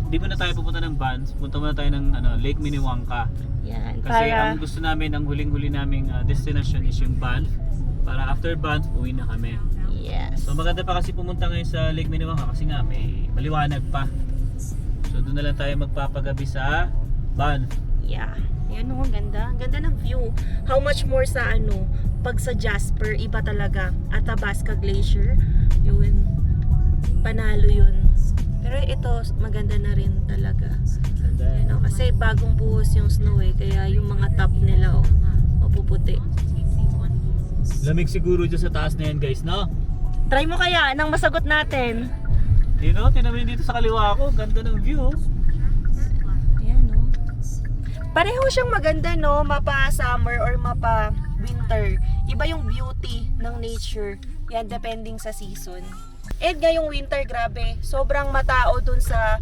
di muna tayo pupunta ng Banff, punta muna tayo ng Lake Minnewanka. Yan, Kasi para ang gusto namin, ang huling-huli naming destination is yung Banff. Para after Banff, uwi na kami. yes. So maganda pa kasi pumunta ngayon sa Lake Minnewanka kasi nga may maliwanag pa. So doon na lang tayo magpapagabi sa Banff. Yeah. Yan oh, ganda. Ganda ng view. How much more sa pag sa Jasper, iba talaga. Athabasca Glacier, yun. Panalo yun. Pero ito, maganda na rin talaga. Kasi bagong buhos yung snow kaya yung mga top nila mapuputi. Lamig siguro dyan sa taas na yan guys, no? Try mo kaya nang masagot natin. Tinamin dito sa kaliwa ko, ganda ng view. Ayan pareho siyang maganda mapa summer or mapa winter. Iba yung beauty ng nature. Yan, depending sa season. And ngayong winter, grabe, sobrang matao dun sa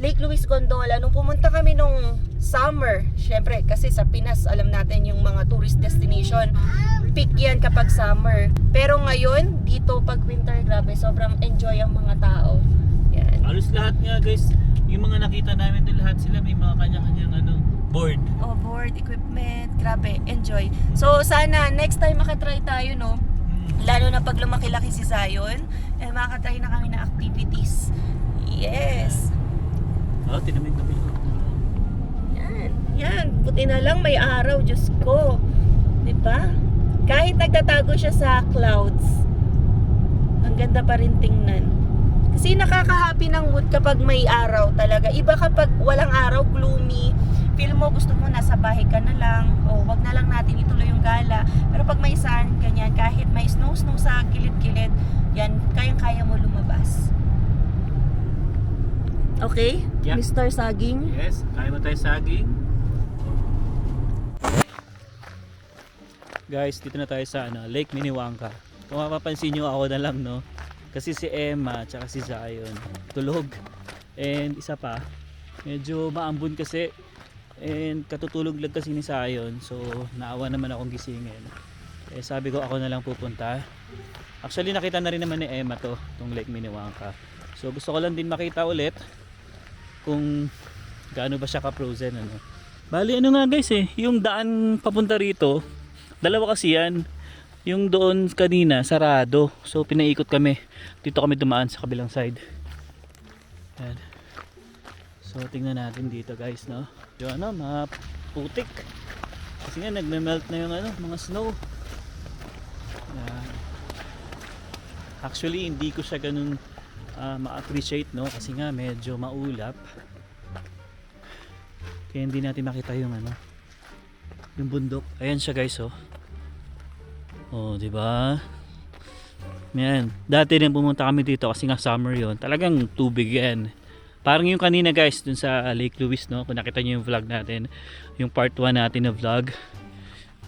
Lake Louise Gondola. Nung pumunta kami nung summer, syempre kasi sa Pinas, alam natin yung mga tourist destination, peak yan kapag summer. Pero ngayon, dito pag winter, grabe, sobrang enjoy ang mga tao. Yan. Halos lahat nga guys, yung mga nakita namin doon, lahat sila may mga kanya-kanyang board. Oh, board, equipment, grabe, enjoy. So sana next time makatry tayo lalo na pag lumaki-laki si Zion, makakatry na kami ng activities. Yes. Tinamin kami. Yan, buti na lang may araw, Diyos ko. Diba? Kahit nagtatago siya sa clouds, ang ganda pa rin tingnan. Kasi nakaka-happy ng mood kapag may araw talaga. Iba kapag walang araw, gloomy. Feel mo, gusto mo nasa bahay ka na lang, o wag na lang natin ituloy yung gala. Pero pag may sun, ganyan, kahit may snow sa gilid-gilid, yan, kayang-kaya mo lumabas. Okay? Yeah. Mr. Saging? Yes, kaya mo tayo saging. Guys, dito na tayo sa Lake Minnewanka. Kung mapapansin nyo, ako na lang, no? Kasi si Emma at si Zion tulog. And isa pa, medyo maambon kasi. And katutulog lang kasi ni Zion. So naawa naman akong gisingin. Sabi ko ako na lang pupunta. Actually nakita na rin naman ni Emma tong Lake Minnewanka. So gusto ko lang din makita ulit kung gaano ba siya ka-frozen. Bali nga guys yung daan papunta rito, dalawa kasi yan. Yung doon kanina sarado. So pinaikot kami. Dito kami dumaan sa kabilang side. Yan. So tingnan natin dito guys, no. Yung maputik. Kasi nga nagme-melt na yung mga snow. Yan. Actually hindi ko siya ganun ma-appreciate, no, kasi nga medyo maulap. Kaya hindi natin makita yung yung bundok. Ayan siya guys, di ba? Yan. Dati rin pumunta kami dito kasi nga summer 'yon. Talagang tubig 'yan. Parang yung kanina guys dun sa Lake Louise, no? Kung nakita niyo yung vlog natin, yung part 1 natin na vlog.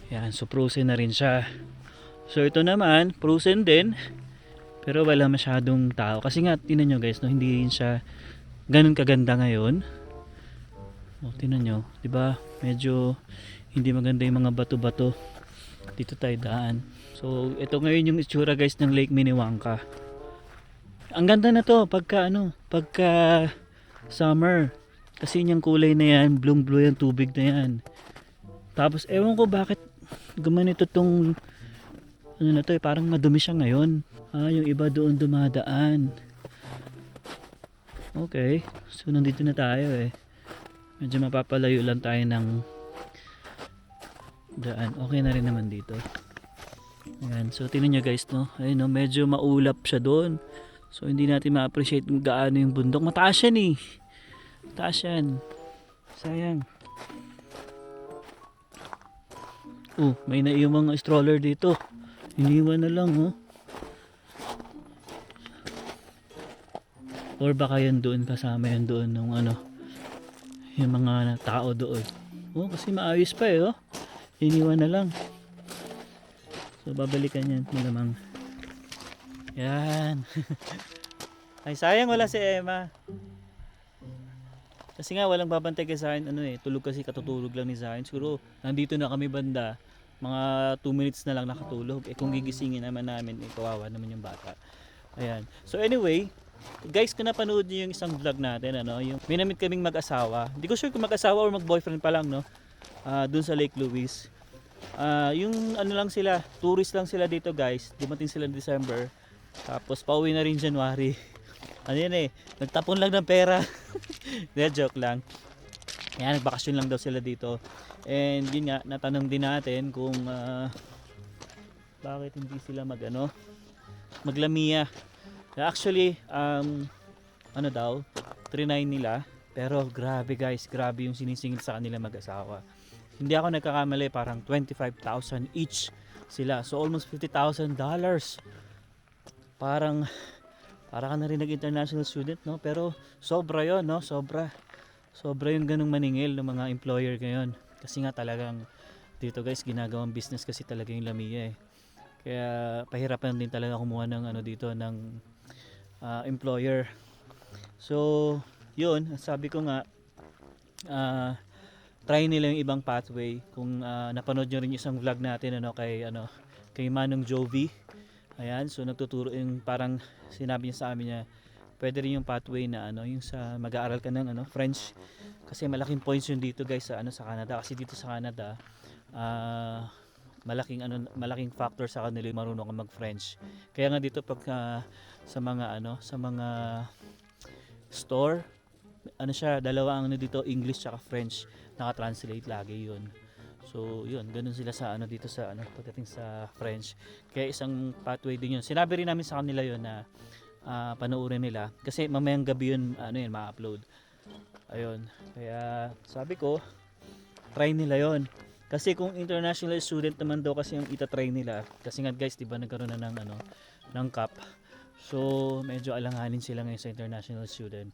Yan, so frozen na rin siya. So ito naman, frozen din. Pero wala masyadong tao kasi nga tingnan niyo guys, no, hindi rin siya ganun kaganda ngayon. Tingnan niyo, 'di ba? Medyo hindi maganda yung mga bato-bato. Dito tayo daan. So ito ngayon yung itsura guys ng Lake Minnewanka. Ang ganda na to pagka summer. Kasi yung kulay na yan, blue yung tubig na yan. Tapos ewan ko bakit gumanito tong na to parang madumi siya ngayon. Yung iba doon dumadaan. Okay. So nandito na tayo Medyo mapapalayo lang tayo ng daan. Okay na rin naman dito. Ayan. So tingnan nyo guys, no. Ayun, no, medyo maulap siya doon. So hindi natin ma-appreciate kung gaano yung bundok. Mataas yan Mataas yan. Sayang. May naiyong mga stroller dito. Iniwan na lang Or baka yan doon, kasama yan doon ng yung mga tao doon. Kasi maayos pa Iniwan na lang. So babalikan yan malamang. Yan. Ay sayang wala si Emma. Kasi nga walang babantay kay Zion tulog kasi katutulog lang ni Zion. Siguro nandito na kami banda, mga 2 minutes na lang nakatulog. Kung gigisingin naman namin, kawawa naman yung bata. Ayan. So anyway, Guys, kung napanood niyo yung isang vlog natin, ano, yung may namit kaming mag-asawa. Hindi ko sure kung mag-asawa or mag-boyfriend pa lang, no? Dun sa Lake Louise. Yung ano lang sila, tourist lang sila dito, guys. Dumating sila ng December. Tapos pauwi na rin January. Ano yan eh, nagtapon lang ng pera. Hindi, joke lang. Ayan, nagbakasyon lang daw sila dito. And yun nga, natanong din natin kung bakit hindi sila maglamiya. Actually, ano daw, 3.9 nila. Pero grabe guys, grabe yung sinisingil sa kanila mag-asawa. Hindi ako nagkakamali, parang 25,000 each sila. So almost $50,000. Para ka na rin nag-international student, no? Pero sobra yon, no? Sobra yung ganung maningil ng mga employer ngayon. Kasi nga talagang dito guys, ginagawang business kasi talaga yung Lamia eh. Kaya pahirapan din talaga kumuha ng dito ng employer. So, yun, sabi ko nga try nila yung ibang pathway. Kung napanood nyo rin yung isang vlog natin kay Manong Jovi. Ayan, so nagtuturo yung parang sinabi niya sa amin niya pwede rin yung pathway na yung sa mag-aaral ka ng French kasi malaking points yun dito guys sa Canada, kasi dito sa Canada malaking factor sa kanila yung marunong ka mag-French. Kaya nga dito pag sa mga store siya, dalawa ang dito, English at French, naka-translate lagi yun. So yun, ganun sila sa dito sa pagdating sa French. Kaya isang pathway din yun. Sinabi rin namin sa kanila yun na panoorin nila kasi mamayang gabi yun ma-upload. Ayun. Kaya sabi ko, try nila yon. Kasi kung international student naman daw kasi yung itatry nila. Kasi nga guys, 'di ba nagkaroon na ng CAP. So medyo alanganin sila ngayon sa international student.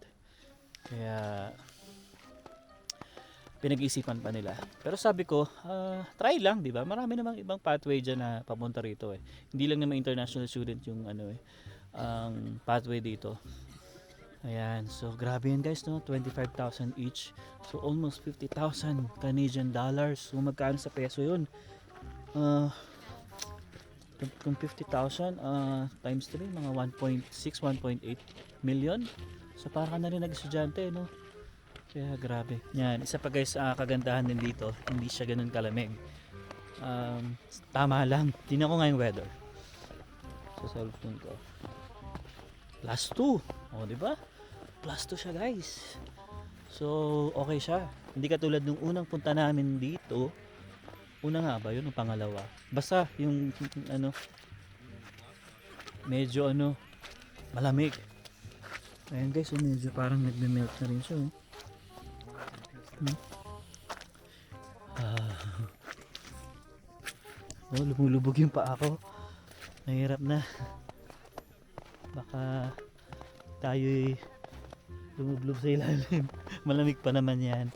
Kaya pinag-isipan pa nila. Pero sabi ko, try lang, 'di ba? Marami namang ibang pathway diyan na papunta rito eh. Hindi lang naman international student yung ang pathway dito. Ayan, so grabe yan guys, no? 25,000 each. So almost 50,000 Canadian dollars. So magkano sa peso yun? Kung 50,000 times 3, mga 1.6, 1.8 million. So para ka na rin nag-estudyante, no? Kaya grabe. Yan, isa pa guys, kagandahan din dito, hindi siya ganun kalamig. Tama lang. Tingnan ko nga yung weather sa cellphone ko. +2. O, di ba? +2 siya, guys. So, okay siya. Hindi katulad nung unang punta namin dito. Una nga ba 'yun o pangalawa? Basta yung medyo malamig. Ayan guys, medyo parang nagme-melt na rin siya. Lumulubog yung paa ko. Nahirap na. Baka tayo'y lumublob sa ilalim. Malamig pa naman yan.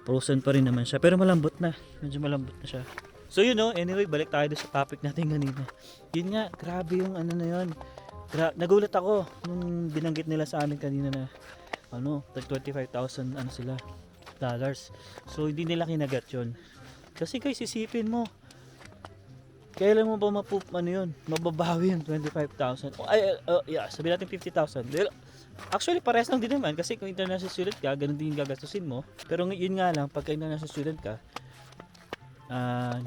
Frozen pa rin naman siya. Pero malambot na. Medyo malambot na siya. So anyway, balik tayo sa topic natin kanina. Yun nga, grabe yung na yun. Nagulat ako nung binanggit nila sa amin kanina na 25,000 sila dollars. So hindi nila kinagat yun. Kasi guys, isipin mo, kailan mo ba mababawi yung 25,000? Sabihin natin 50,000. Actually, pares lang din naman kasi kung international student ka, ganun din yung gagastusin mo. Pero yun nga lang, pagka international student ka,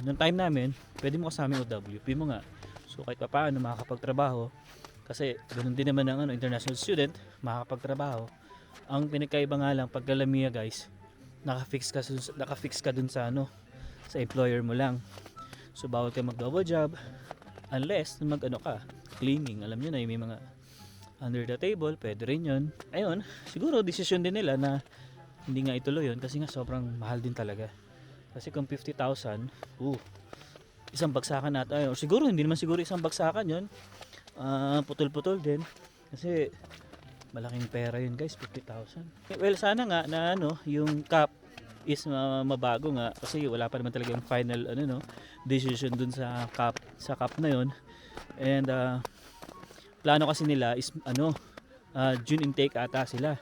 nung time namin, pwede mo kasama yung OWP mo nga. So kahit pa paano makakapagtrabaho, kasi ganun din naman ang international student, makakapagtrabaho. Ang pinagkaiba nga lang, pag Lamia guys, nakafix ka dun sa sa employer mo lang. So bawal ka mag-double job unless cleaning. Alam nyo na may mga under the table, pwede rin yun. Ayun, siguro desisyon din nila na hindi nga ituloy yun kasi nga sobrang mahal din talaga. Kasi kung 50,000, isang bagsakan natin. Siguro hindi naman siguro isang bagsakan yun. Putol-putol din. Kasi malaking pera yun guys, 50,000. Well, sana nga na yung cap is mabago nga kasi wala pa naman talaga yung final decision dun sa cap na yun. And plano kasi nila is June intake ata sila.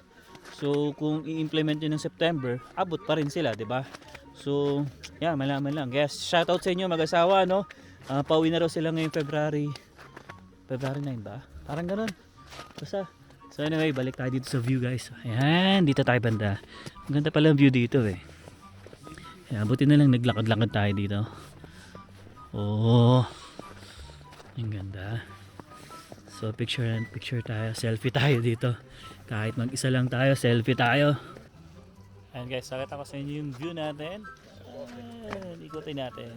So kung i-implement yun ng September, abot pa rin sila, 'di ba? So malaman lang. Yes, shout out sa inyo mag-asawa, pauwi na raw sila ngayong February 9 ba? Parang ganoon. Basta So anyway, balik tayo dito sa view guys. Ayan, dito tayo banda. Ang ganda pala ang view dito eh. Ayan, buti na lang naglakad-lakad tayo dito. Oh, ang ganda. So picture and picture tayo, selfie tayo dito. Kahit mag-isa lang tayo, selfie tayo. Ayan guys, sakit ako sa inyo yung view natin. Ayan, ikutin natin.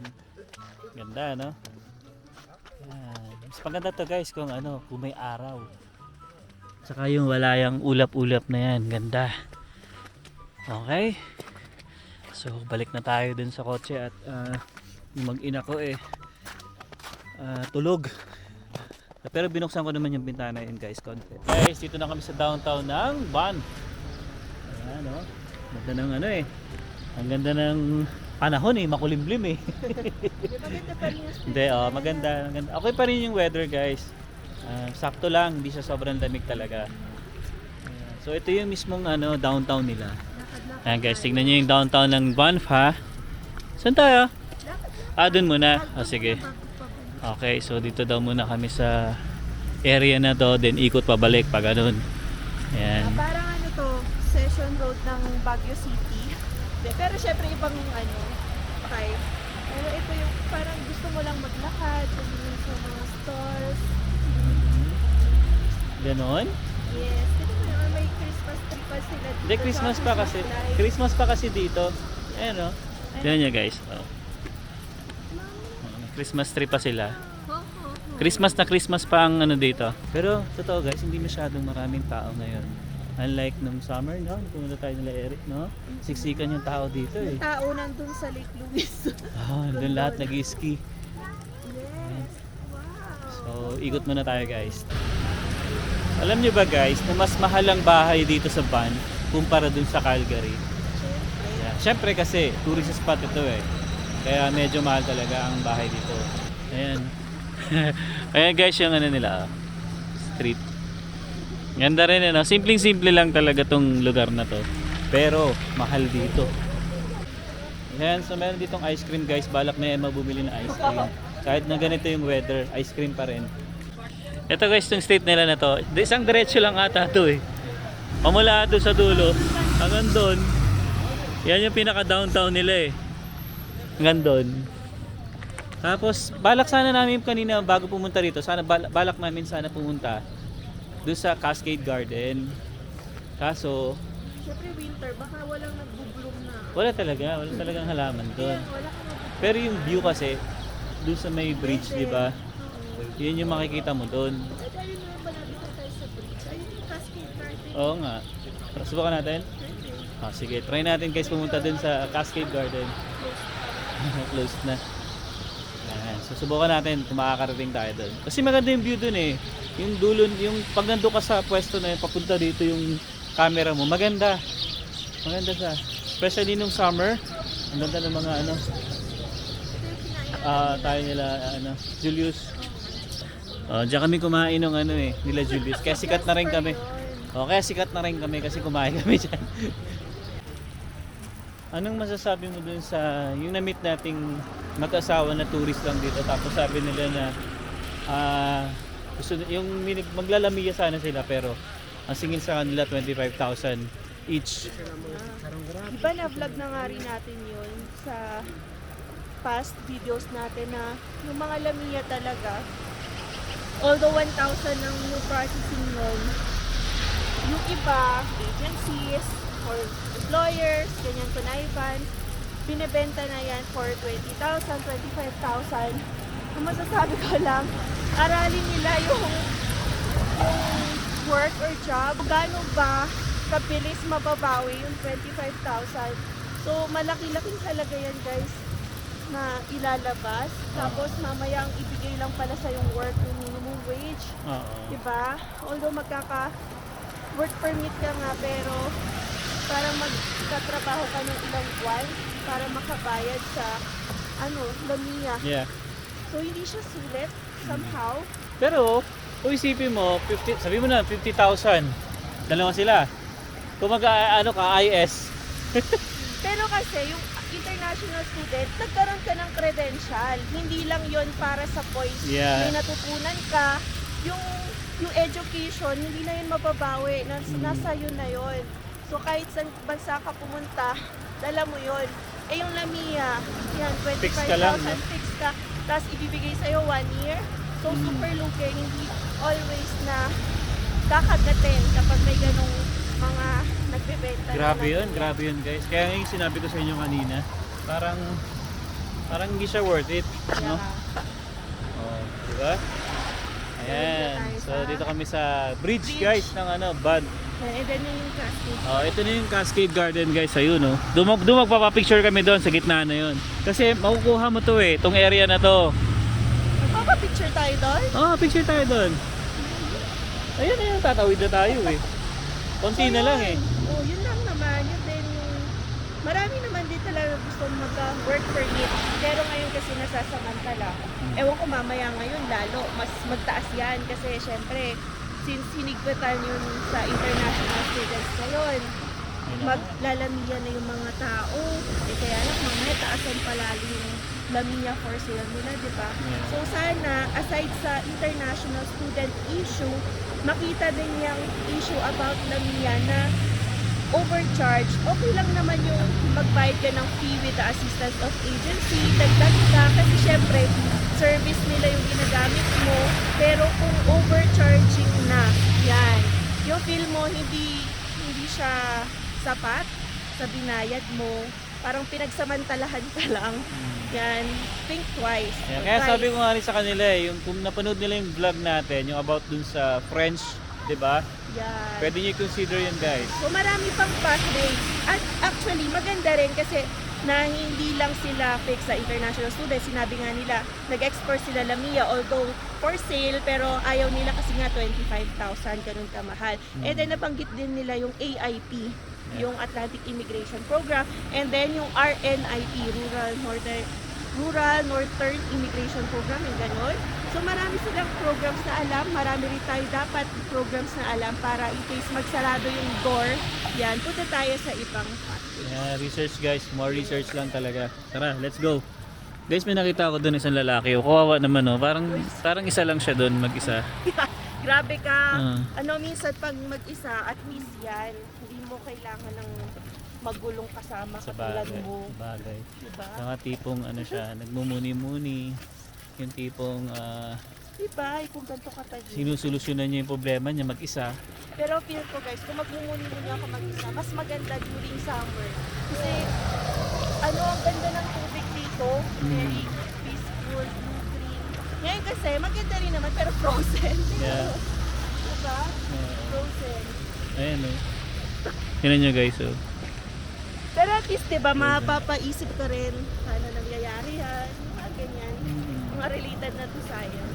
Ganda no? Ayan. Mas maganda to guys kung ano, kung may araw. Saka yung wala yung ulap-ulap na yan, ganda. Okay. So balik na tayo dun sa kotse at yung mag-ina ko tulog. Pero binuksan ko naman yung bintana yun guys, konti. Guys, dito na kami sa downtown ng Banff. Ayan o. Ganda ng ano ang ganda ng panahon makulimlim Maganda pa rin yung Hindi, maganda, maganda. Okay pa rin yung weather guys. Sakto lang, hindi siya sobrang lamig talaga. Ayan. So ito yung mismong downtown nila. Ayan guys, tignan nyo yung downtown ng Banff ha. Saan tayo? Dun muna. Sige. Okay, so dito daw muna kami sa area na to, then ikot pabalik pag ganun. Ayan. parang ano to, Session Road ng Baguio City. Pero syempre ibang okay. Pero ito yung parang gusto mo lang maglakad, tumingin sa mga stores. Ganon? Yes, ito mo naman may Christmas tree pa sila dito. Hindi, Christmas pa kasi. Christmas pa kasi dito. Ayan o. Tignan nyo guys. Oh. Christmas tree pa sila. Christmas na Christmas pa ang dito. Pero totoo guys, hindi masyadong maraming tao ngayon. Unlike nung summer, no? Pumunta tayo nila Eric, no? Siksikan yung tao dito eh. Tao nandun sa Lake Louise. Doon lahat nag-ski. Yes. Wow. So, ikot muna tayo guys. Alam nyo ba guys, na mas mahal ang bahay dito sa Banff kumpara dun sa Calgary. Yeah. Siyempre kasi, tourist spot ito eh. Kaya medyo mahal talaga ang bahay dito. Ayan. Ayan guys yung nila, street. Ganda rin simpleng-simple lang talaga tong lugar na to. Pero mahal dito. Ayan, so meron ditong ice cream guys. Balak na yan mabumili ng ice cream. Kahit na ganito yung weather, ice cream pa rin. Ito guys, itong street nila na to. Isang diretso lang ata to eh. Pamula doon sa dulo, hanggang doon. Yan yung pinaka-downtown nila eh. Hanggang doon. Tapos, balak sana namin kanina bago pumunta rito. Sana balak namin sana pumunta doon sa Cascade Garden. Kaso, Siyempre winter, baka walang nagbo-bloom na. wala talagang halaman doon. Wala ka na. Pero yung view kasi, doon sa may bridge, di ba? Yun yung makikita mo doon. Dahil na malapit na tayo sa bridge. Ayun yung Cascade Garden. Oo nga. Subukan natin? Sige, try natin guys pumunta doon sa Cascade Garden. Closed na. Ayan. So subukan natin kung makakarating tayo doon. Kasi maganda yung view doon eh. Yung dulo, yung pag nandun ka sa pwesto na yun, papunta dito yung camera mo, maganda. Maganda siya. Especially nung summer, ang ganda ng mga tayo nila, Julius. Diyan kami kumain ng nila Julius. Kaya sikat na rin kami. Kaya sikat na rin kami kasi kumain kami dyan. Anong masasabi mo dun sa yung na-meet nating mag-asawa na tourist lang dito, tapos sabi nila na gusto yung maglalamiya sana sila pero ang singil sa kanila 25,000 each. Diba na-vlog na nga rin natin yun sa past videos natin na yung mga lamiya talaga, although 1,000 ang yung processing nun, yung iba, agencies or employers, ganyan kunaiban, binibenta na yan for 20,000, 25,000. Ang masasabi ko lang, aralin nila yung work or job, gaano ba kabilis mababawi yung 25,000. So malaki-laking talaga yan guys na ilalabas. Tapos mamaya ang ibigay lang pala sa yung work yung minimum wage. Diba? Although work permit ka nga pero para magkatrabaho ka ng ilang buwan para makabayad sa lamiya. Yeah. So hindi siya sulit somehow. Pero kung isipin mo, sabi mo na 50,000. Dalawa sila. Kung IS. Pero kasi yung international student, nagkaroon ka ng credential. Hindi lang yon para sa points. Yeah. May natutunan ka. Yung yung education, hindi na yun mababawi. Nasa yun na yun. So kahit sa bansa ka pumunta, dala mo yun. Eh yung Lamia, yan, 25,000 Fix ka lang, no? fix ka. Tapos ibibigay sa'yo 1 year. So super lugi, hindi always na kakagatin kapag may ganong mga nagbebenta. na Grabe yun, Lamia. grabe yun guys. Kaya nga yung sinabi ko sa inyo kanina, parang hindi siya worth it, no? Yeah. Oh, di ba? Ayan. Dito tayo So sa dito kami sa bridge, bridge. guys ng Bad. And then yung cascade. Oh, ito na yung Cascade Garden guys, ayun no. Doon magpapa-picture kami doon sa gitna na yun. Kasi makukuha mo to eh, tong area na to. Magpapapicture tayo doon? Oh, picture tayo doon. Ayun na yun, tatawid na tayo eh. Konti na lang eh. Oh, yun lang naman. Yun din yung... Marami naman din talaga gusto magka-work permit. Pero ngayon kasi nasasamantala. Ewan ko mamaya ngayon lalo. Mas magtaas yan. Kasi syempre, since hinigpitan yun sa international students ngayon, maglalamiya na yung mga tao. Eh kaya lang mamaya taasan palalo yung lamiya for sale nila, di ba? Yeah. So sana, aside sa international student issue, makita din yung issue about lamiya na overcharge. Okay lang naman yung magbayad ka ng fee with the assistance of agency, dagdag ka, kasi syempre, service nila yung ginagamit mo, pero kung overcharging na, yan, yung feel mo hindi siya sapat sa binayad mo, parang pinagsamantalahan ka lang, yan, think twice. Yeah, kaya sabi ko nga rin sa kanila eh, yung kung napanood nila yung vlog natin, yung about dun sa French, 'di ba? Yan. Pwede niyo i-consider yun guys. So marami pang pathways. At actually, maganda rin kasi na hindi lang sila fix sa international students. Sinabi nga nila, nag-export sila Lamia, although for sale, pero ayaw nila kasi nga 25,000, ganun kamahal. And then nabanggit din nila yung AIP, yung Atlantic Immigration Program, and then yung RNIP, Rural Northern Immigration Program, yung ganun. So marami silang programs na alam, marami rin tayo dapat programs na alam para in case magsarado yung door, yan, punta tayo sa ibang pathway. Yeah, research guys, more research lang talaga. Tara, let's go. Guys, may nakita ako doon isang lalaki. Kawawa naman oh. Parang isa lang siya doon, mag-isa. Grabe ka. Ah. Minsan pag mag-isa, at least yan, hindi mo kailangan ng magulong kasama Sa katulad bagay. mo. Sa bagay. Diba? Saka tipong ano siya, nagmumuni-muni. Yung tipong Diba? Kung ganito katagin. sinusolusyonan niya yung problema niya mag-isa. Pero feel ko guys, kung magmumuni-muni ako mag-isa, mas maganda during summer. Kasi, ang ganda ng tubig dito. Very peaceful, blue green. Ngayon kasi, maganda rin naman, pero frozen. Yeah. Diba? Frozen. Ayan oh. Tingnan nyo guys oh. Pero at least, diba, mapapaisip ka rin paano nangyayari yan, mga ganyan, mga related na to science.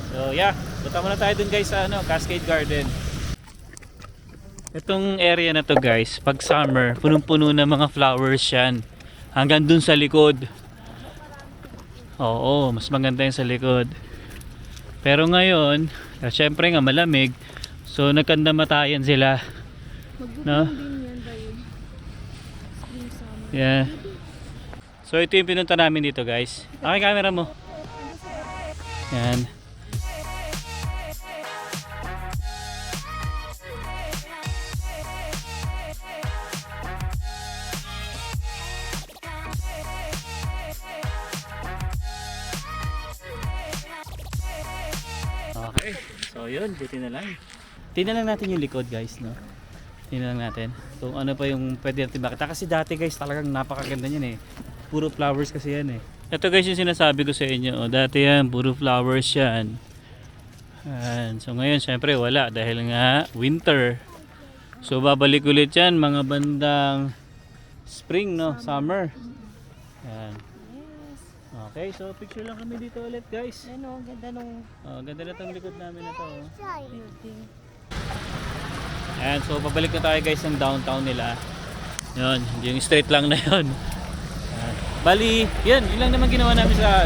So yeah, punta muna tayo dun guys sa Cascade Garden. Itong area na to guys, pag summer, punong-puno ng mga flowers yan. Hanggang dun sa likod. Oo, mas maganda yung sa likod. Pero ngayon, syempre nga malamig, so nagkandamatayan sila. No? Din yan ba yun? Spring, summer. Yeah. So ito yung pinunta namin dito guys. Okay, camera mo. Yan. Okay. So yun, buti na lang. Tingnan lang natin yung likod guys, no? Tingnan lang natin kung ano pa yung pwede natin makita. Kasi dati guys, talagang napakaganda niyan eh. Puro flowers kasi yan eh. Ito guys yung sinasabi ko sa inyo. Oh, dati yan, puro flowers yan. So ngayon syempre wala dahil nga winter. So babalik ulit yan mga bandang spring, no? Summer. Yan. Yes. Okay, so picture lang kami dito ulit guys. Ano, ganda nung Oh, ganda na tong likod namin na to. Oh. building. Ayan, so pabalik na tayo guys ng downtown nila. Yun, yung straight lang na yun. Ayan. Bali, yun lang naman ginawa namin sa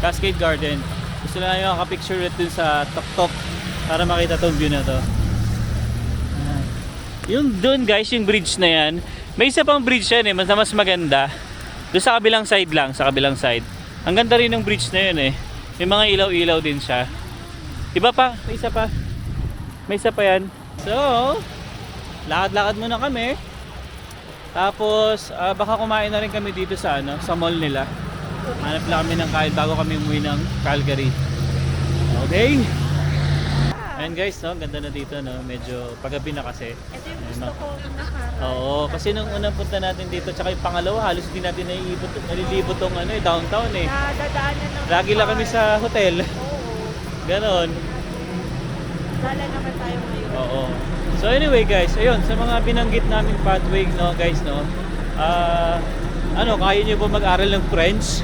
Cascade Garden. Gusto lang yung makapicture ulit dun sa tok-tok para makita tong view na to. Ayan. Yung dun guys, yung bridge na yan, may isa pang bridge yan eh, mas maganda. Doon sa kabilang side lang, sa kabilang side. Ang ganda rin ng bridge na yun eh. May mga ilaw-ilaw din siya. Iba pa, may isa pa. May isa pa yan. So, lakad-lakad muna kami. Tapos, baka kumain na rin kami dito sa sa mall nila. Hanap lang kami ng kain bago kami umuwi ng Calgary. Okay? Ayan guys, no? Ganda na dito, no? Medyo paggabi na kasi. Ito yung gusto ko nakaraan. Oo, kasi nung unang punta natin dito, tsaka yung pangalawa, halos hindi natin nalilibot tong downtown eh. Nadadaanan ng Lagi lang kami sa hotel. Oo. Ganon. Gala naman tayo ngayon. Oo. So anyway guys, ayun, sa mga binanggit namin pathway, no, guys, no. Kaya niyo ba mag-aral ng French?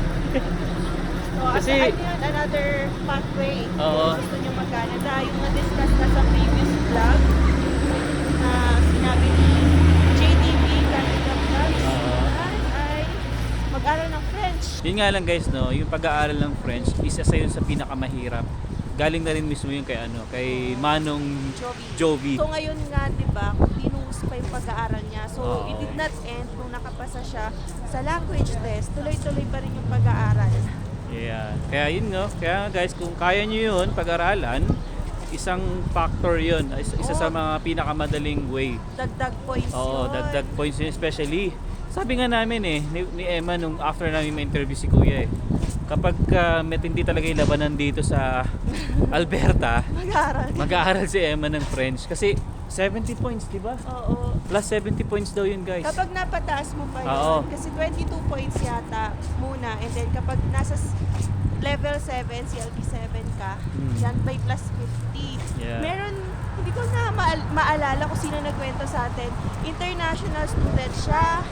So, Kasi- ano yun, another pathway. Oo. Kung gusto nyo mag-Canada, yung na-discuss na sa previous vlog na sinabi ni JDB Canada Vlogs Oo. ay mag-aral ng French. Yun nga lang guys, no, yung pag-aaral ng French, isa sa yun sa pinakamahirap. Galing na rin mismo yun kay Manong Jovi. So ngayon nga, di ba, continuous pa yung pag-aaral niya. So Oo. it did not end nung nakapasa siya sa language test. Tuloy-tuloy pa rin yung pag-aaral. Yeah. Kaya yun, no. Kaya guys, kung kaya nyo yun, pag-aralan, isang factor yun. Isa sa mga pinakamadaling way. Dagdag points Oo, yun. dagdag points yun. Especially, sabi nga namin ni Emma nung after namin ma-interview si Kuya kapag matindi talaga yung labanan dito sa Alberta, Mag-aaral. mag-aaral si Emma ng French. Kasi 70 points, di ba? Oo. Plus 70 points daw yun guys. Kapag napataas mo pa yun, Oo. kasi 22 points yata muna, and then kapag nasa level 7, CLB 7 ka, yan by plus 50. Yeah. Meron, hindi ko na maalala kung sino nagkwento sa atin, international student siya.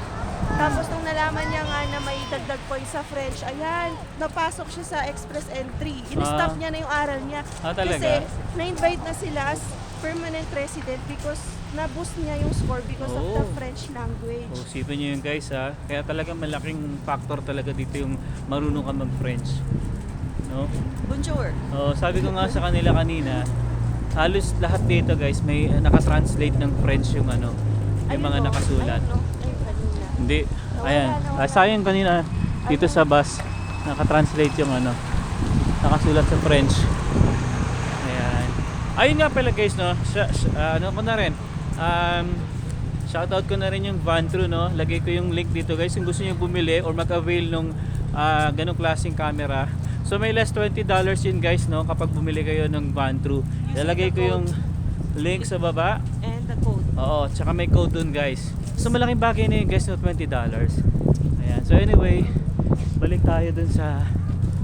Tapos nung nalaman niya nga na may dagdag points sa French, ayan, napasok siya sa express entry. In-stop niya na yung aral niya. Talaga? Kasi na-invite na sila as permanent resident because na-boost niya yung score because of the Oh. French language. Oh, sipin nyo yun guys ha. Kaya talaga malaking factor talaga dito yung marunong ka mag-French. No? Bonjour. Oh, sabi ko nga sa kanila kanina, halos lahat dito guys may nakatranslate ng French yung yung mga nakasulat. Ayun, no? Ayun, kanina. Hindi. Nawala, Ayan. nawala. Sayang kanina dito sa bus nakatranslate yung nakasulat sa French. Ayan. Ayun nga pala guys, no. Ano ko na rin. Shoutout ko na rin yung Vantru, no. Lagay ko yung link dito guys kung gusto niyo bumili or mag-avail nung ganong klaseng camera. So may less $20 yun guys, no, kapag bumili kayo ng Vantru. Lalagay ko yung link sa baba. And the code. Oo, tsaka may code dun guys. So malaking bagay na yun guys, no, $20. Ayan. So anyway, balik tayo dun sa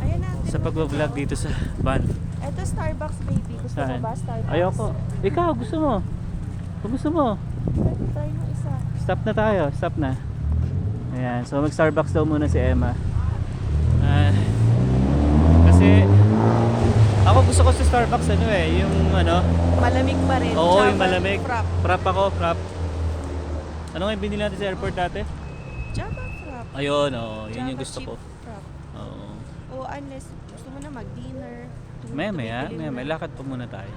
Ayan natin. pag-vlog dito sa van. Ito Starbucks baby. Gusto mo Saan? ba Starbucks? Ayoko. Ikaw, gusto mo? Kung gusto mo, Pwede tayo ng isa. stop na tayo. Stop na. Ayan. So mag-Starbucks daw muna si Emma. Kasi ako gusto ko sa Starbucks yung Malamig pa rin. oo, Java yung malamig. Frap. Frap ako, frap. Ano nga yung binili natin sa airport dati? Java Frap. Ayun, oo. Yun yung Java gusto chip ko. Frap. Oo. O unless gusto mo na mag-dinner. Maya, tumigil may na. lakad pa muna tayo.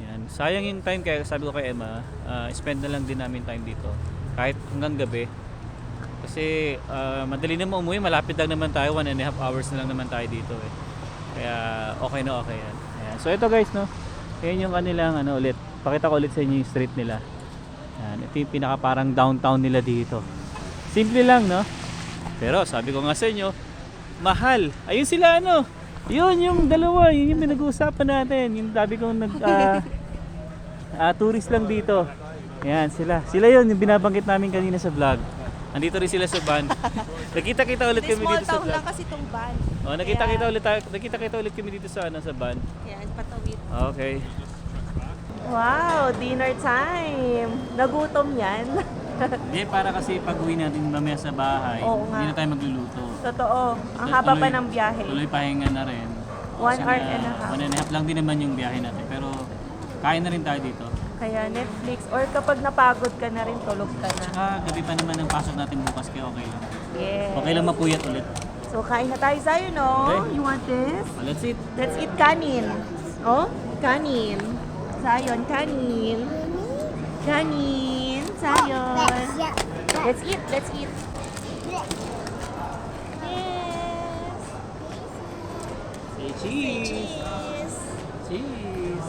Yan. Sayang yung time kaya sabi ko kay Emma, spend na lang din namin time dito. Kahit hanggang gabi. Kasi madali naman umuwi, malapit lang naman tayo, 1.5 hours na lang naman tayo dito eh. Kaya okay na okay yan. Ayan. So ito guys, no. Yan yung kanilang ulit. Pakita ko ulit sa inyo yung street nila. Yan, ito yung pinaka parang downtown nila dito. Simple lang, no? Pero sabi ko nga sa inyo, mahal. Ayun sila yun yung dalawa, yun yung pinag-uusapan natin. Yung sabi kong tourist lang dito. Ayan, sila. Sila yun, yung binabanggit namin kanina sa vlog. Nandito rin sila sa van. Nakita-kita ulit kami Small dito sa town vlog. lang kasi itong van. Oh, nakita-kita ulit kami dito sa van. Yan, patawid. Okay. Wow, dinner time. Nagutom yan. Hindi, para kasi pag-uwi natin mamaya sa bahay, Oo nga. hindi na tayo magluluto. Totoo. Ang haba pa ng biyahe. Tuloy pahinga na rin. 1 hour and a half. 1.5 lang din naman yung biyahe natin. Pero kain na rin tayo dito. Kaya Netflix. Or kapag napagod ka na rin, tulog ka na. Gabi pa naman ang pasok natin bukas kaya okay lang. Yes. Okay lang mapuyat ulit. So, kain na tayo sa'yo, no? Okay. You want this? Well, let's eat. Let's eat kanin. Oh, kanin. Sayon, kanin. Kanin. Sayon. Let's eat. Let's eat. Yes. Say cheese. Cheese. Cheese.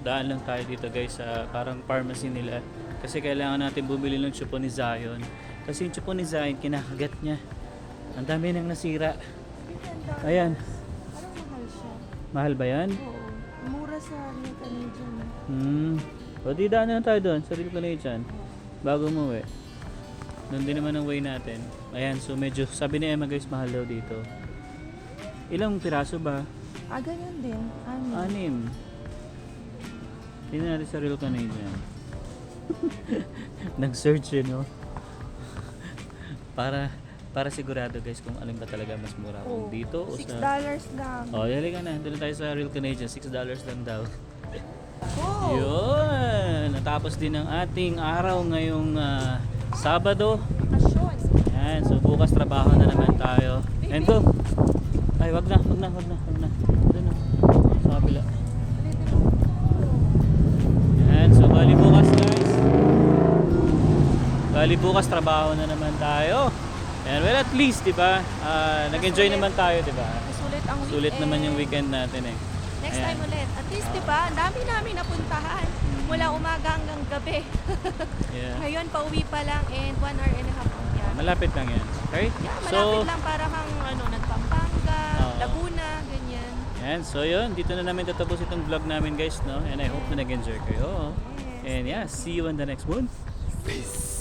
daan lang tayo dito guys sa parang pharmacy nila. Kasi kailangan natin bumili ng chupo ni Zion. Kasi yung chupo ni Zion, kinakagat niya. Ang dami nang nasira. Ayan. Parang mahal siya. Mahal ba yan? Oo. Mura sa Real Canadian. O di daan na lang tayo doon sa Real Canadian. Bago umuwi. Doon din naman ang way natin. Ayan, so medyo, sabi ni Emma guys, mahal daw dito. Ilang piraso ba? Ganyan din. 6. Tingnan natin sa Real Canadian. Nag-search yun, no? para sigurado guys kung alin ba talaga mas mura. Kung dito o $6 sa... lang. Dali ka na. Doon tayo sa Real Canadian. $6 lang daw. Oh! Yun! Natapos din ang ating araw ngayong Sabado. Bakasyon. Yan. So bukas trabaho na naman tayo. And go! Ay, wag na. Doon na. Sa kabila. Yan. So bali bukas guys. Bali bukas trabaho na naman tayo. And well at least, di ba? Nag-enjoy naman tayo, di ba? Sulit ang weekend. Sulit naman yung weekend natin eh. Next Ayan. time ulit. At least, di ba? Ang dami namin napuntahan. Mula umaga hanggang gabi. Yeah. Ngayon, pauwi pa lang and 1 hour and a half ang biyahe. Malapit lang yan. Okay? Yeah, malapit lang para kang nagpampanga, Oo. Laguna, ganyan. Yan. So yun, dito na namin tatapos itong vlog namin guys, no? And I hope na nag-enjoy kayo. Yes. And yeah, see you on the next one. Peace.